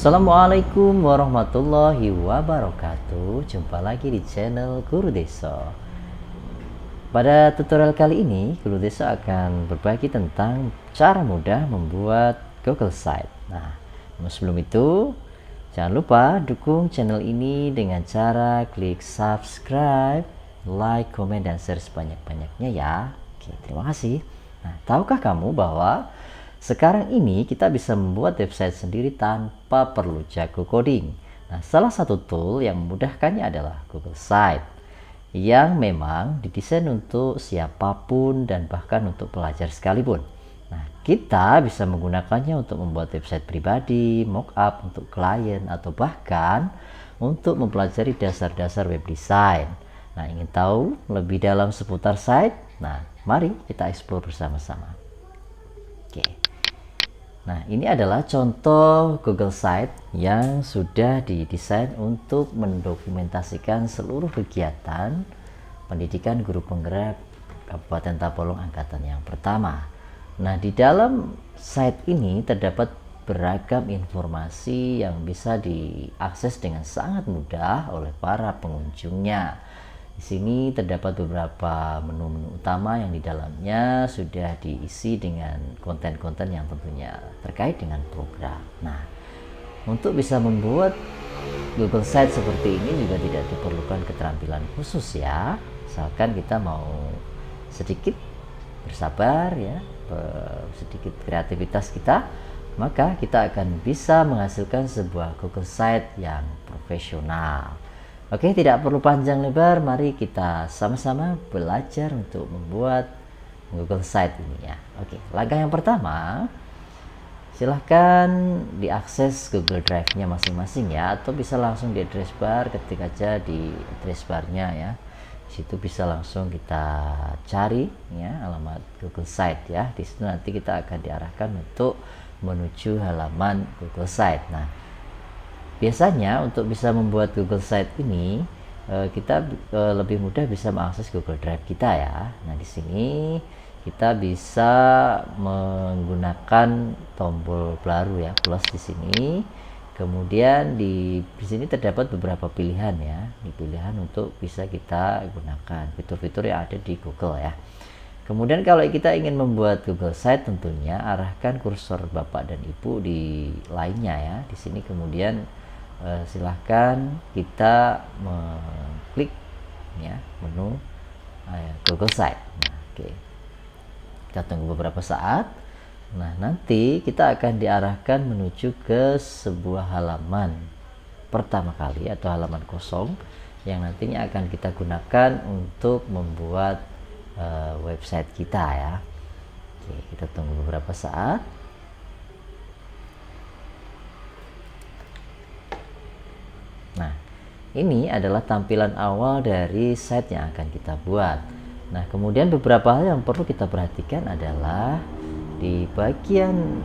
Assalamualaikum warahmatullahi wabarakatuh. Jumpa lagi di channel Guru Deso. Pada tutorial kali ini, Guru Deso akan berbagi tentang cara mudah membuat Google Site. Nah, sebelum itu, jangan lupa dukung channel ini dengan cara klik subscribe, like, komen, dan share sebanyak-banyaknya ya. Oke, terima kasih. Nah, tahukah kamu bahwa sekarang ini kita bisa membuat website sendiri tanpa perlu jago coding. Nah, salah satu tool yang memudahkannya adalah Google Site, yang memang didesain untuk siapapun dan bahkan untuk pelajar sekalipun. Nah, kita bisa menggunakannya untuk membuat website pribadi, mockup untuk klien, atau bahkan untuk mempelajari dasar-dasar web design. Nah, ingin tahu lebih dalam seputar site? Nah, mari kita explore bersama-sama. Oke. Nah, ini adalah contoh Google Site yang sudah didesain untuk mendokumentasikan seluruh kegiatan pendidikan guru penggerak Kabupaten Tapolong angkatan yang pertama. Nah, di dalam site ini terdapat beragam informasi yang bisa diakses dengan sangat mudah oleh para pengunjungnya. Di sini terdapat beberapa menu-menu utama yang di dalamnya sudah diisi dengan konten-konten yang tentunya terkait dengan program. Nah, untuk bisa membuat Google Site seperti ini juga tidak diperlukan keterampilan khusus ya. Misalkan kita mau sedikit bersabar ya, sedikit kreativitas kita, maka kita akan bisa menghasilkan sebuah Google Site yang profesional. Oke, tidak perlu panjang lebar, mari kita sama-sama belajar untuk membuat Google Site ini ya. Oke, langkah yang pertama, silahkan diakses Google Drive-nya masing-masing ya, atau bisa langsung di address bar, ketik aja di address bar-nya ya. Di situ bisa langsung kita cari ya alamat Google Site ya. Di situ nanti kita akan diarahkan untuk menuju halaman Google Site. Nah, biasanya untuk bisa membuat Google Site ini kita lebih mudah bisa mengakses Google Drive kita ya. Nah, di sini kita bisa menggunakan tombol baru ya, plus di sini. Kemudian di sini terdapat beberapa pilihan ya, di pilihan untuk bisa kita gunakan fitur-fitur yang ada di Google ya. Kemudian kalau kita ingin membuat Google Site, tentunya arahkan kursor Bapak dan Ibu di lainnya ya. Di sini kemudian silahkan kita mengklik ya menu Google Site. Nah, oke. Kita tunggu beberapa saat. Nah, nanti kita akan diarahkan menuju ke sebuah halaman pertama kali atau halaman kosong yang nantinya akan kita gunakan untuk membuat website kita ya. Oke, kita tunggu beberapa saat. Nah, ini adalah tampilan awal dari site yang akan kita buat. Nah, kemudian beberapa hal yang perlu kita perhatikan adalah di bagian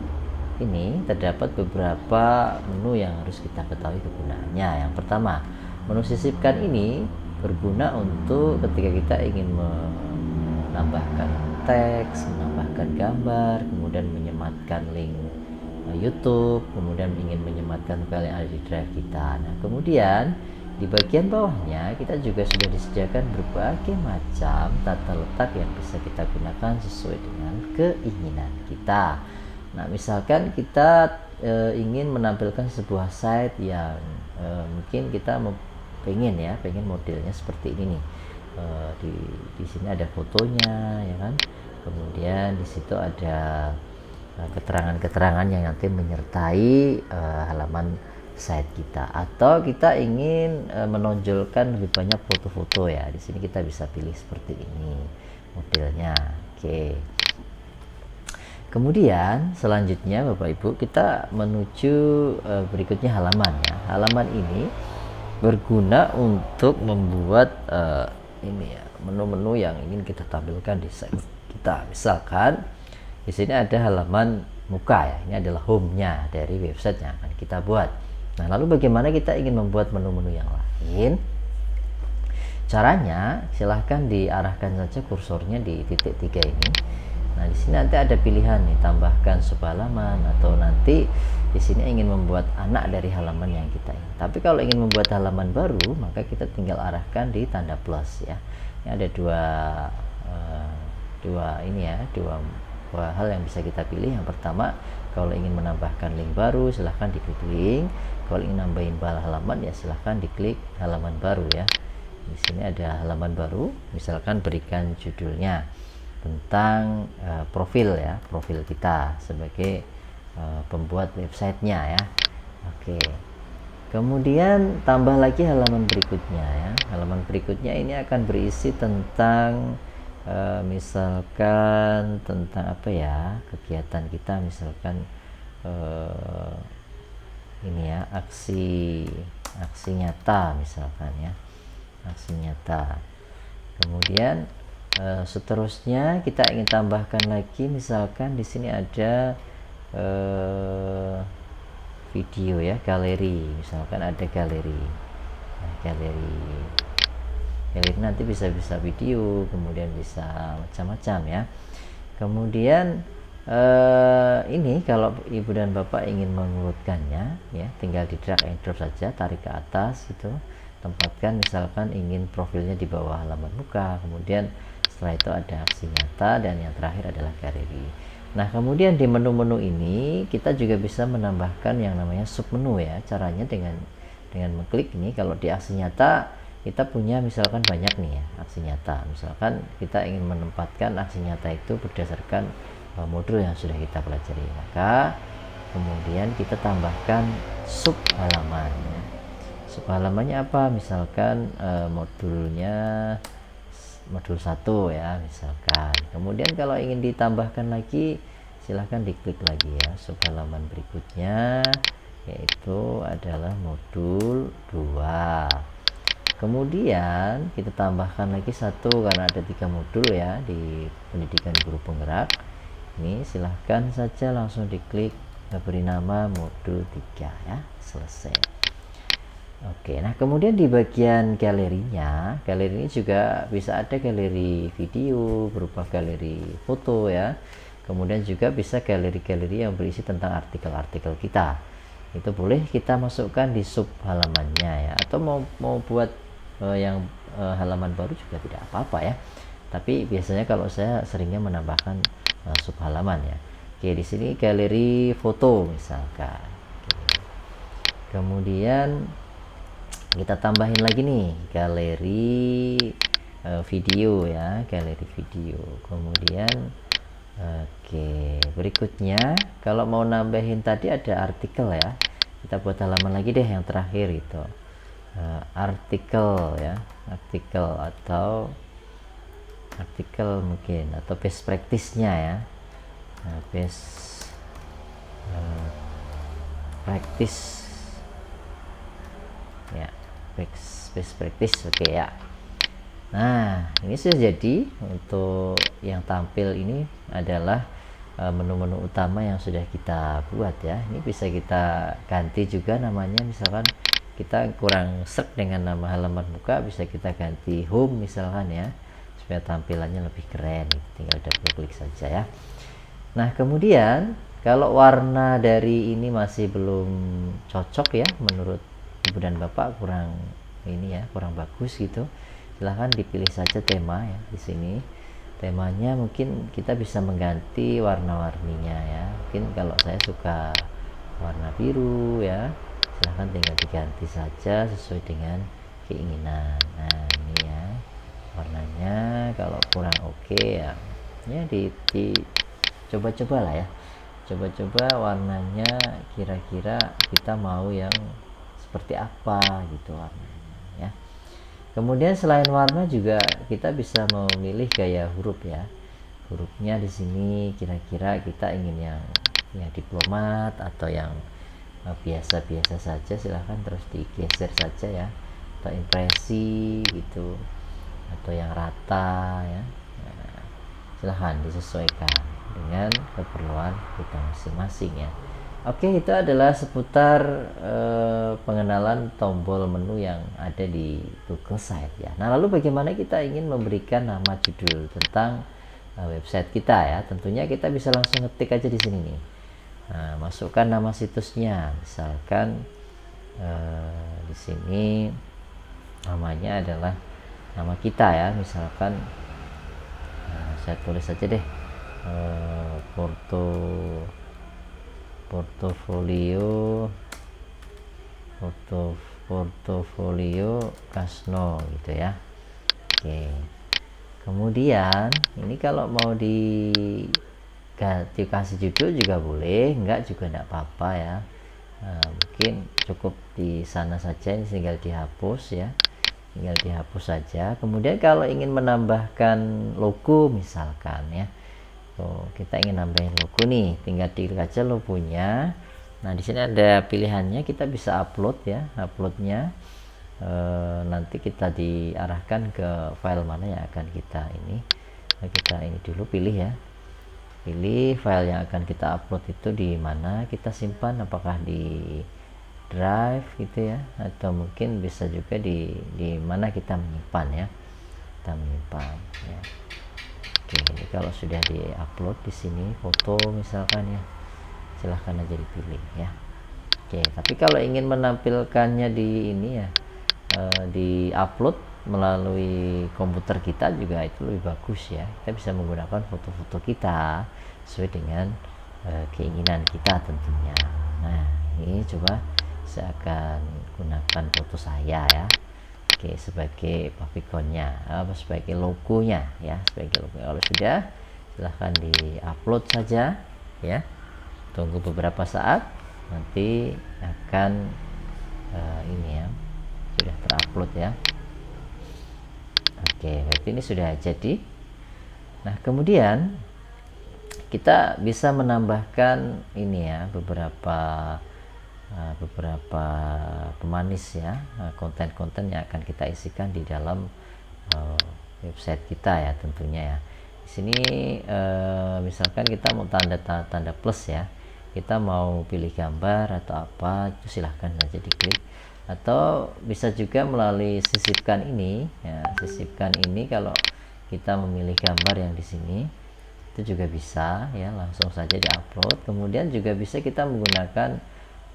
ini terdapat beberapa menu yang harus kita ketahui kegunaannya. Yang pertama, menu sisipkan ini berguna untuk ketika kita ingin menambahkan teks, menambahkan gambar, kemudian menyematkan link YouTube, kemudian ingin menyematkan file yang ada di drive kita. Nah, kemudian di bagian bawahnya kita juga sudah disediakan berbagai macam tata letak yang bisa kita gunakan sesuai dengan keinginan kita. Nah, misalkan kita ingin menampilkan sebuah site yang mungkin kita pengen modelnya seperti ini nih. Di sini ada fotonya ya kan. Kemudian di situ ada keterangan-keterangan yang nanti menyertai halaman site kita, atau kita ingin menonjolkan lebih banyak foto-foto ya. Di sini kita bisa pilih seperti ini modelnya. Oke. Kemudian selanjutnya Bapak Ibu, kita menuju berikutnya halaman ya. Halaman ini berguna untuk membuat ini ya, menu-menu yang ingin kita tampilkan di site kita. Misalkan di sini ada halaman muka ya, ini adalah home-nya dari website yang akan kita buat. Nah, lalu bagaimana kita ingin membuat menu-menu yang lain? Caranya, silahkan diarahkan saja kursornya di titik 3 ini. Nah, di sini nanti ada pilihan nih, tambahkan sub halaman, atau nanti di sini ingin membuat anak dari halaman yang kita ingin. Tapi kalau ingin membuat halaman baru, maka kita tinggal arahkan di tanda plus ya. Ini ada dua hal yang bisa kita pilih. Yang pertama, kalau ingin menambahkan link baru, silahkan diklik link. Kalau ingin nambahin halaman, ya silahkan diklik halaman baru ya. Di sini ada halaman baru, misalkan berikan judulnya tentang profil ya, profil kita sebagai pembuat websitenya ya. Oke, kemudian tambah lagi halaman berikutnya ya. Halaman berikutnya ini akan berisi tentang misalkan tentang apa ya, kegiatan kita, misalkan ini ya, aksi nyata misalkan ya, aksi nyata. Kemudian seterusnya kita ingin tambahkan lagi, misalkan di sini ada video ya, galeri, misalkan ada galeri. Nah, galeri nanti bisa video, kemudian bisa macam-macam ya. Kemudian ini kalau ibu dan bapak ingin mengurutkannya ya, tinggal di drag and drop saja, tarik ke atas gitu, tempatkan, misalkan ingin profilnya di bawah halaman muka, kemudian setelah itu ada aksi nyata, dan yang terakhir adalah galeri. Nah, kemudian di menu-menu ini kita juga bisa menambahkan yang namanya submenu ya. Caranya dengan mengklik ini, kalau di aksi nyata kita punya misalkan banyak nih ya aksi nyata, misalkan kita ingin menempatkan aksi nyata itu berdasarkan modul yang sudah kita pelajari, maka kemudian kita tambahkan sub halaman ya. Sub halamannya apa, misalkan modulnya modul 1 ya misalkan. Kemudian kalau ingin ditambahkan lagi, silahkan diklik lagi ya sub halaman berikutnya, yaitu adalah modul 2. Kemudian kita tambahkan lagi 1, karena ada 3 modul ya di pendidikan guru penggerak. Ini silahkan saja langsung diklik, beri nama modul 3 ya, selesai. Oke, nah kemudian di bagian galerinya, galeri ini juga bisa ada galeri video berupa galeri foto ya. Kemudian juga bisa galeri-galeri yang berisi tentang artikel-artikel kita. Itu boleh kita masukkan di sub halamannya ya, atau mau buat yang halaman baru juga tidak apa-apa ya. Tapi biasanya kalau saya seringnya menambahkan sub halaman ya. Oke, di sini galeri foto misalkan. Oke. Kemudian kita tambahin lagi nih galeri video ya, galeri video. Kemudian oke, berikutnya kalau mau nambahin tadi ada artikel ya, kita buat halaman lagi deh yang terakhir itu, artikel ya, artikel mungkin, atau best practice-nya ya. Nah, best practice ya, best practice. Oke ya. Nah, ini sudah jadi. Untuk yang tampil ini adalah menu-menu utama yang sudah kita buat ya. Ini bisa kita ganti juga namanya, misalkan kita kurang serk dengan nama halaman muka, bisa kita ganti home misalkan ya, supaya tampilannya lebih keren. Tinggal double klik saja ya. Nah, kemudian kalau warna dari ini masih belum cocok ya, menurut ibu dan bapak kurang ini ya, kurang bagus gitu, silahkan dipilih saja tema ya. Di sini temanya mungkin kita bisa mengganti warna-warninya ya. Mungkin kalau saya suka warna biru ya, silahkan tinggal diganti saja sesuai dengan keinginan. Nah, ini ya warnanya. Kalau kurang oke ya, coba-coba lah ya, coba-coba warnanya, kira-kira kita mau yang seperti apa gitu warnanya ya. Kemudian selain warna juga kita bisa memilih gaya huruf ya. Hurufnya di sini kira-kira kita ingin yang diplomat atau yang biasa-biasa saja, silahkan terus digeser saja ya, atau impresi gitu, atau yang rata ya. Nah, silahkan disesuaikan dengan keperluan kita masing-masing ya. Oke, itu adalah seputar pengenalan tombol menu yang ada di Google Site ya. Nah, lalu bagaimana kita ingin memberikan nama judul tentang website kita ya. Tentunya kita bisa langsung ngetik aja di sini nih. Nah, masukkan nama situsnya, misalkan di sini namanya adalah nama kita ya, misalkan saya tulis saja deh portofolio Kasno gitu ya. Oke, kemudian ini kalau mau dikasih judul juga boleh, enggak juga enggak apa-apa ya. Mungkin cukup di sana saja, ini tinggal dihapus ya, tinggal dihapus saja. Kemudian kalau ingin menambahkan logo misalkan ya, kita ingin nambahin logo nih, tinggal diklik aja logonya. Nah di sini ada pilihannya, kita bisa upload ya, uploadnya nanti kita diarahkan ke file mana yang akan kita ini. Nah, kita ini dulu pilih ya, pilih file yang akan kita upload itu di mana kita simpan, apakah di drive gitu ya, atau mungkin bisa juga di mana kita menyimpan ya, kita menyimpan ya. Oke, ini kalau sudah di upload di sini foto misalkan ya, silahkan aja dipilih ya. Oke, tapi kalau ingin menampilkannya di ini ya, di upload melalui komputer kita juga itu lebih bagus ya. Kita bisa menggunakan foto-foto kita sesuai dengan keinginan kita tentunya. Nah ini coba saya akan gunakan foto saya ya. Oke, sebagai favicon-nya, sebagai logonya ya, sebagai logo. Kalau sudah, silahkan di upload saja ya, tunggu beberapa saat, nanti akan ini ya, sudah terupload ya. Oke, berarti ini sudah jadi. Nah kemudian kita bisa menambahkan ini ya, beberapa pemanis ya, konten-konten yang akan kita isikan di dalam website kita ya tentunya ya. Di sini misalkan kita mau tanda plus ya, kita mau pilih gambar atau apa, itu silahkan aja diklik. Atau bisa juga melalui sisipkan ini ya, sisipkan ini kalau kita memilih gambar yang di sini itu juga bisa ya, langsung saja diupload. Kemudian juga bisa kita menggunakan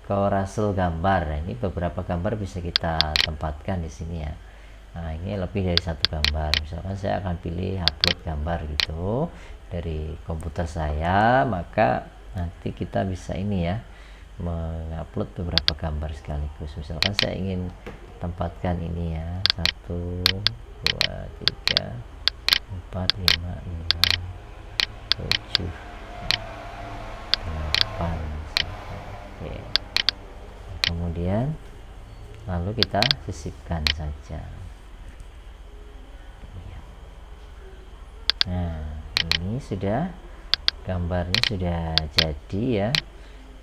carousel gambar. Ini beberapa gambar bisa kita tempatkan di sini ya. Nah ini lebih dari satu gambar, misalkan saya akan pilih upload gambar gitu dari komputer saya, maka nanti kita bisa ini ya, mengupload beberapa gambar sekaligus. Misalkan saya ingin tempatkan ini ya, 1 2 3 4 5 6 7 8. Oke, kemudian lalu kita sisipkan saja. Nah ini sudah, gambarnya sudah jadi ya.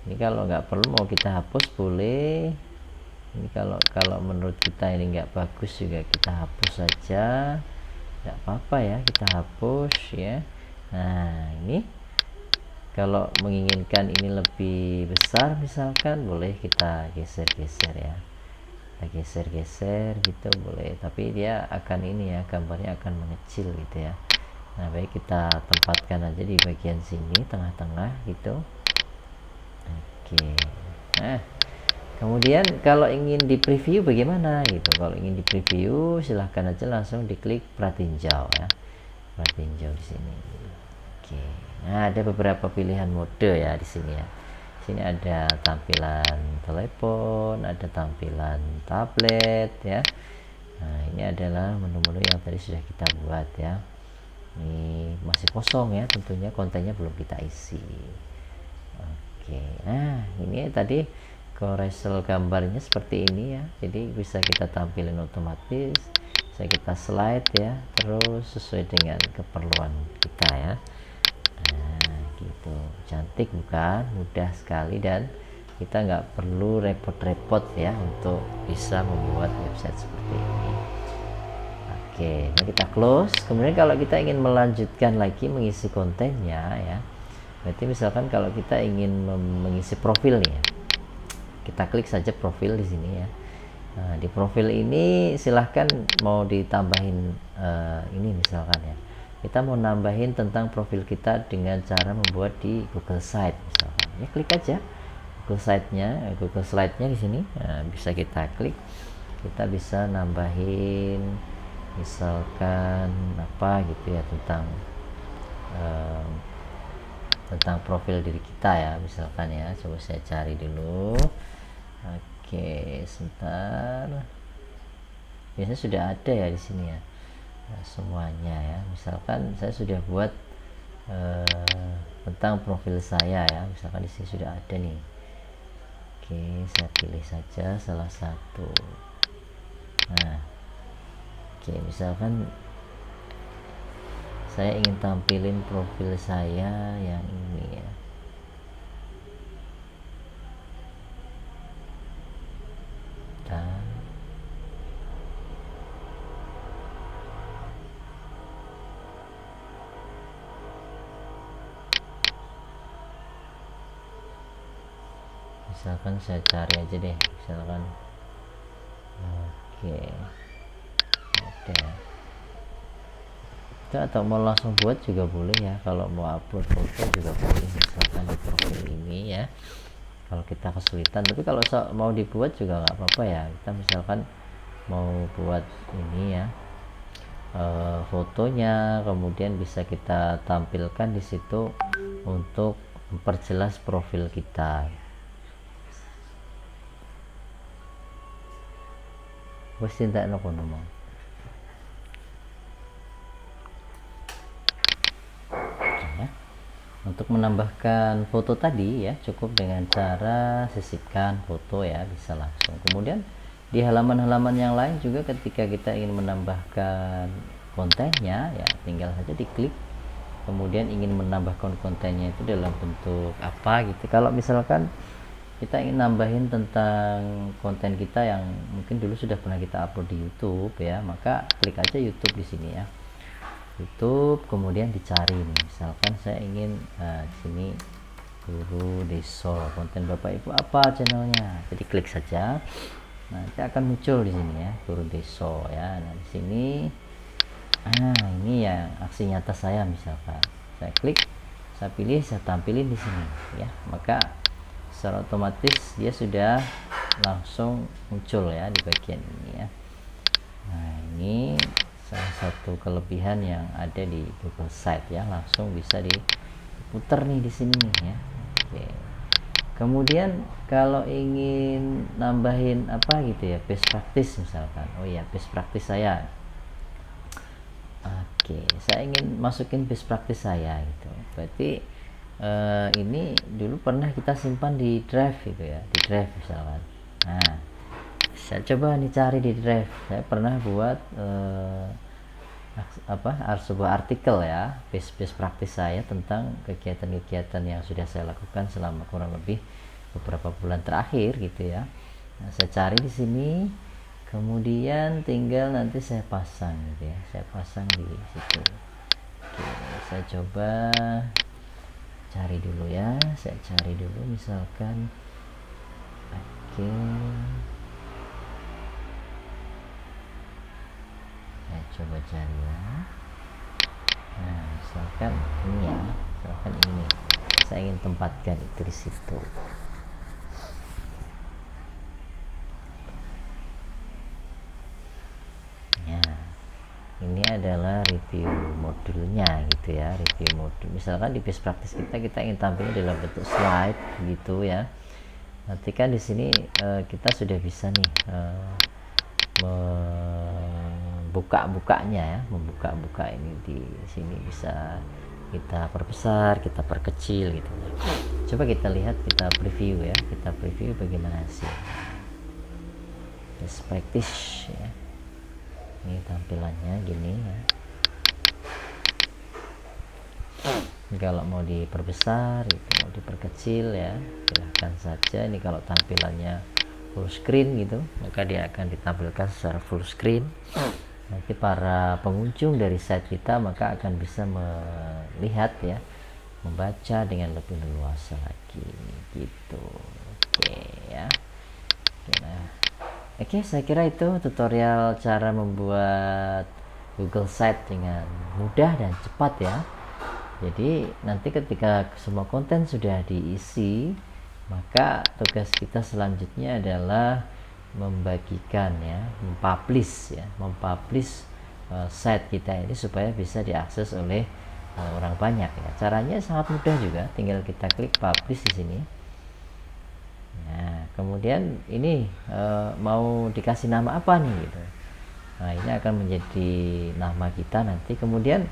Ini kalau nggak perlu mau kita hapus boleh. Ini kalau menurut kita ini nggak bagus juga kita hapus saja, nggak apa-apa ya, kita hapus ya. Nah ini kalau menginginkan ini lebih besar misalkan, boleh kita geser-geser ya, kita geser-geser gitu boleh, tapi dia akan ini ya, gambarnya akan mengecil gitu ya. Nah baik, kita tempatkan aja di bagian sini tengah-tengah gitu. Oke, nah kemudian kalau ingin di preview bagaimana gitu. Kalau ingin di preview silahkan aja langsung diklik pratinjau ya, pratinjau di sini. Oke, nah ada beberapa pilihan mode ya di sini ya. Di sini ada tampilan telepon, ada tampilan tablet ya. Nah ini adalah menu-menu yang tadi sudah kita buat ya. Ini masih kosong ya, tentunya kontennya belum kita isi. Oke, nah ini tadi carousel gambarnya seperti ini ya, jadi bisa kita tampilin otomatis, bisa kita slide ya, terus sesuai dengan keperluan kita ya. Nah gitu, cantik bukan, mudah sekali, dan kita nggak perlu repot-repot ya untuk bisa membuat website seperti ini. Oke, nah kita close. Kemudian kalau kita ingin melanjutkan lagi mengisi kontennya ya, berarti misalkan kalau kita ingin mengisi profil nih ya, kita klik saja profil di sini ya. Nah, di profil ini silahkan mau ditambahin ini misalkan ya, kita mau nambahin tentang profil kita dengan cara membuat di Google Site misalkan, ya klik aja Google Slide-nya di sini. Nah, bisa kita klik, kita bisa nambahin misalkan apa gitu ya, tentang profil diri kita ya misalkan ya. Coba saya cari dulu. Oke, sebentar. Biasanya sudah ada ya di sini ya, semuanya ya. Misalkan saya sudah buat tentang profil saya ya, misalkan di sini sudah ada nih. Oke, saya pilih saja salah satu. Nah, oke, misalkan saya ingin tampilin profil saya yang ini ya. Dan misalkan saya cari aja deh, misalkan oke, ada. Kita atau mau langsung buat juga boleh ya, kalau mau upload foto juga boleh misalkan di profil ini ya, kalau kita kesulitan. Tapi kalau mau dibuat juga nggak apa-apa ya. Kita misalkan mau buat ini ya, fotonya, kemudian bisa kita tampilkan di situ untuk memperjelas profil kita. Wes tindak no kono mau. Ya. Untuk menambahkan foto tadi ya, cukup dengan cara sisipkan foto ya, bisa langsung. Kemudian di halaman-halaman yang lain juga ketika kita ingin menambahkan kontennya ya, tinggal saja diklik. Kemudian ingin menambahkan kontennya itu dalam bentuk apa gitu. Kalau misalkan kita ingin nambahin tentang konten kita yang mungkin dulu sudah pernah kita upload di YouTube ya, maka klik aja YouTube di sini ya, YouTube, kemudian dicari nih, misalkan saya ingin di sini Guru Deso, konten Bapak Ibu apa channelnya, jadi klik saja, nanti akan muncul di sini ya, Guru Deso ya. Nah di sini, ini ya aksi nyata saya, misalkan saya klik, saya pilih, saya tampilin di sini ya, maka secara otomatis dia sudah langsung muncul ya di bagian ini ya. Nah ini salah satu kelebihan yang ada di Google Site ya, langsung bisa diputar nih di sini nih ya. Oke. Kemudian kalau ingin nambahin apa gitu ya, best practice misalkan, oh ya best practice saya, oke, saya ingin masukin best practice saya gitu, berarti ini dulu pernah kita simpan di drive gitu ya, di drive misalkan. Nah saya coba nih cari di drive, saya pernah buat sebuah artikel ya, best practice saya tentang kegiatan-kegiatan yang sudah saya lakukan selama kurang lebih beberapa bulan terakhir gitu ya. Nah, saya cari di sini, kemudian tinggal nanti saya pasang gitu ya, saya pasang di situ. Oke, saya coba cari dulu ya, saya cari dulu misalkan, oke, saya coba cari ya. Nah misalkan ini ya, misalkan ini saya ingin tempatkan itu di situ ya. Ini adalah review modulnya gitu ya, review modul. Misalkan di best practice kita ingin tampilnya dalam bentuk slide gitu ya. Nanti kan di sini kita sudah bisa nih membuka-bukanya ya, membuka-buka ini di sini bisa kita perbesar, kita perkecil gitu. Coba kita lihat, kita preview ya, kita preview bagaimana hasil best practice ya. Ini tampilannya gini ya. Kalau mau diperbesar itu, mau diperkecil ya, silahkan saja. Ini kalau tampilannya full screen gitu, maka dia akan ditampilkan secara full screen. Nanti para pengunjung dari site kita maka akan bisa melihat ya, membaca dengan lebih leluasa lagi gitu. Oke ya. Oke, nah, oke, saya kira itu tutorial cara membuat Google Site dengan mudah dan cepat ya. Jadi nanti ketika semua konten sudah diisi, maka tugas kita selanjutnya adalah membagikan ya, mempublish site kita ini supaya bisa diakses oleh orang banyak ya. Caranya sangat mudah juga, tinggal kita klik publish di sini. Nah, kemudian ini mau dikasih nama apa nih gitu. Nah, ini akan menjadi nama kita nanti. Kemudian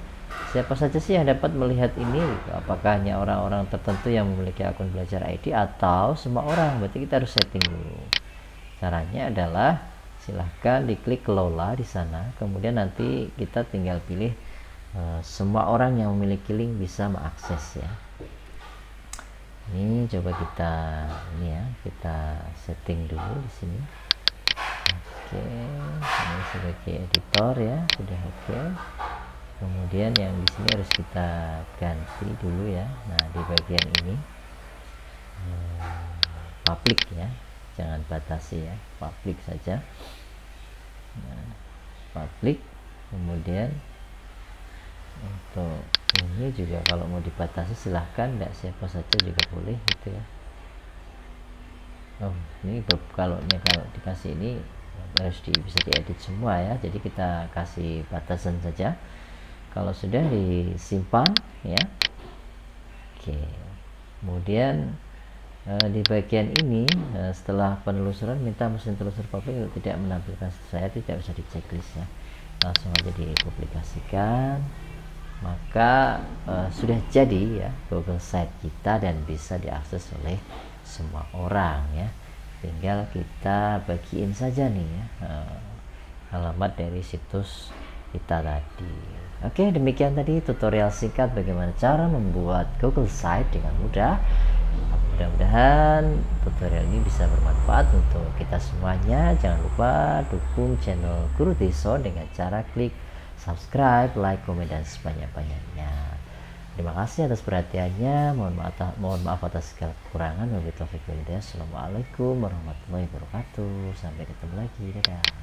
siapa saja sih yang dapat melihat ini? Apakah hanya orang-orang tertentu yang memiliki akun belajar ID atau semua orang? Berarti kita harus setting dulu. Caranya adalah silahkan diklik kelola di sana. Kemudian nanti kita tinggal pilih semua orang yang memiliki link bisa mengakses ya. Ini coba kita kita setting dulu di sini. Oke, ini sebagai editor ya, sudah oke. Kemudian yang di sini harus kita ganti dulu ya. Nah, di bagian ini public ya, jangan batasi ya, public saja. Nah, public. Kemudian untuk ini juga kalau mau dibatasi silahkan, tidak siapa saja juga boleh gitu ya. Oh, ini kalau dikasih ini harus bisa diedit semua ya, jadi kita kasih batasan saja. Kalau sudah disimpan ya, oke. Kemudian di bagian ini setelah penelusuran minta mesin telusur publik untuk tidak menampilkan, saya tidak bisa di checklist ya, langsung aja dipublikasikan, maka sudah jadi ya Google Site kita dan bisa diakses oleh semua orang ya. Tinggal kita bagiin saja nih ya alamat dari situs kita tadi. Oke, demikian tadi tutorial singkat bagaimana cara membuat Google Site dengan mudah. Mudah-mudahan tutorial ini bisa bermanfaat untuk kita semuanya. Jangan lupa dukung channel Guru Deso dengan cara klik subscribe, like, komen, dan sebanyak-banyaknya. Terima kasih atas perhatiannya. Mohon maaf atas segala kekurangan. Wabillahi taufiq wal hidayah. Assalamualaikum warahmatullahi wabarakatuh. Sampai ketemu lagi. Dadah.